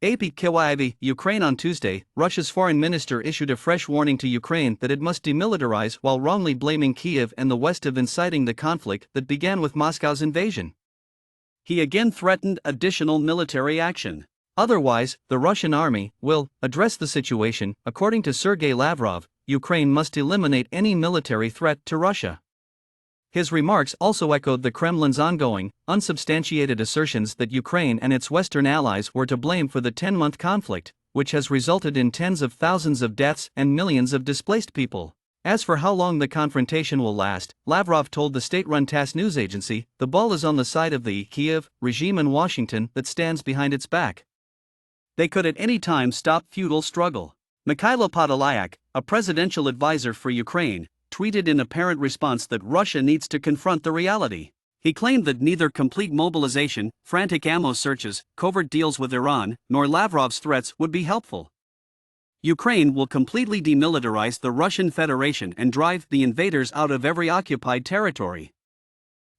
Kyiv, Ukraine. On Tuesday, Russia's foreign minister issued a fresh warning to Ukraine that it must demilitarize while wrongly blaming Kyiv and the West of inciting the conflict that began with Moscow's invasion. He again threatened additional military action. Otherwise, the Russian army will address the situation. According to Sergey Lavrov, Ukraine must eliminate any military threat to Russia. His remarks also echoed the Kremlin's ongoing, unsubstantiated assertions that Ukraine and its Western allies were to blame for the 10-month conflict, which has resulted in tens of thousands of deaths and millions of displaced people. As for how long the confrontation will last, Lavrov told the state-run Tass news agency, the ball is on the side of the Kyiv regime in Washington that stands behind its back. They could at any time stop futile struggle. Mikhailo Podolyak, a presidential advisor for Ukraine, tweeted in apparent response that Russia needs to confront the reality. He claimed that neither complete mobilization, frantic ammo searches, covert deals with Iran, nor Lavrov's threats would be helpful. Ukraine will completely demilitarize the Russian Federation and drive the invaders out of every occupied territory.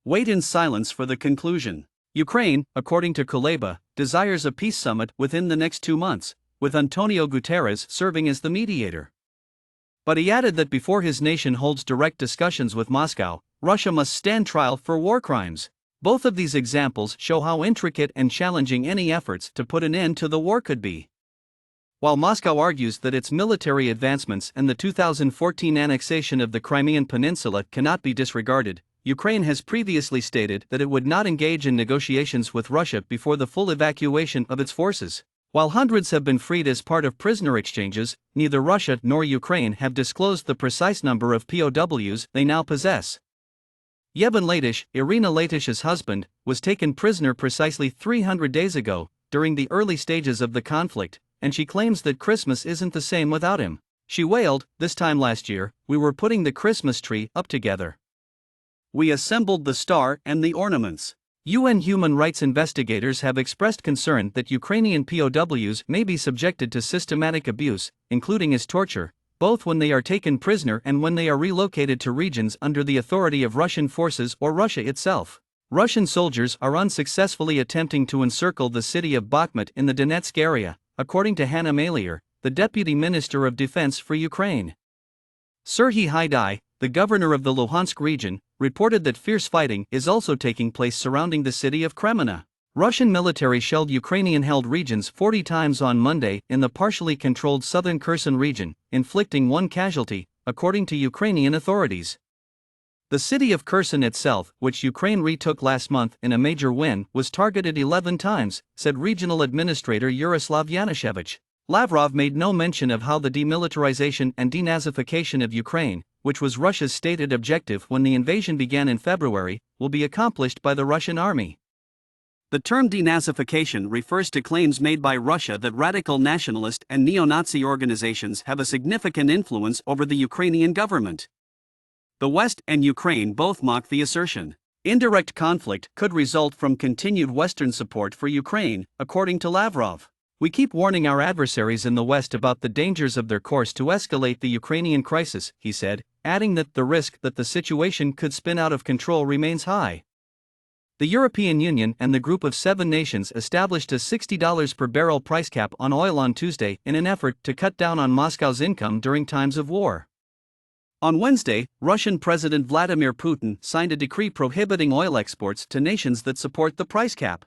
Wait in silence for the conclusion. Ukraine, according to Kuleba, desires a peace summit within the next 2 months, with Antonio Guterres serving as the mediator. But he added that before his nation holds direct discussions with Moscow, Russia must stand trial for war crimes. Both of these examples show how intricate and challenging any efforts to put an end to the war could be. While Moscow argues that its military advancements and the 2014 annexation of the Crimean Peninsula cannot be disregarded, Ukraine has previously stated that it would not engage in negotiations with Russia before the full evacuation of its forces. While hundreds have been freed as part of prisoner exchanges, neither Russia nor Ukraine have disclosed the precise number of POWs they now possess. Yevhen Latish, Irina Latish's husband, was taken prisoner precisely 300 days ago, during the early stages of the conflict, and she claims that Christmas isn't the same without him. She wailed, "This time last year, we were putting the Christmas tree up together. We assembled the star and the ornaments." UN human rights investigators have expressed concern that Ukrainian POWs may be subjected to systematic abuse, including as torture, both when they are taken prisoner and when they are relocated to regions under the authority of Russian forces or Russia itself. Russian soldiers are unsuccessfully attempting to encircle the city of Bakhmut in the Donetsk area, according to Hanna Maliar, the Deputy Minister of Defense for Ukraine. Serhiy Haidai, the governor of the Luhansk region, reported that fierce fighting is also taking place surrounding the city of Kreminna. Russian military shelled Ukrainian-held regions 40 times on Monday in the partially controlled southern Kherson region, inflicting 1 casualty, according to Ukrainian authorities. The city of Kherson itself, which Ukraine retook last month in a major win, was targeted 11 times, said regional administrator Yaroslav Yanushevich. Lavrov made no mention of how the demilitarization and denazification of Ukraine, which was Russia's stated objective when the invasion began in February, will be accomplished by the Russian army. The term denazification refers to claims made by Russia that radical nationalist and neo-Nazi organizations have a significant influence over the Ukrainian government. The West and Ukraine both mock the assertion. Indirect conflict could result from continued Western support for Ukraine, according to Lavrov. "We keep warning our adversaries in the West about the dangers of their course to escalate the Ukrainian crisis," he said, adding that the risk that the situation could spin out of control remains high. The European Union and the Group of 7 nations established a $60 per barrel price cap on oil on Tuesday in an effort to cut down on Moscow's income during times of war. On Wednesday, Russian President Vladimir Putin signed a decree prohibiting oil exports to nations that support the price cap.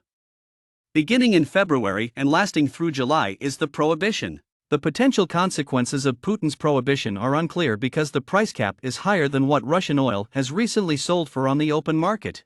Beginning in February and lasting through July is the prohibition. The potential consequences of Putin's prohibition are unclear because the price cap is higher than what Russian oil has recently sold for on the open market.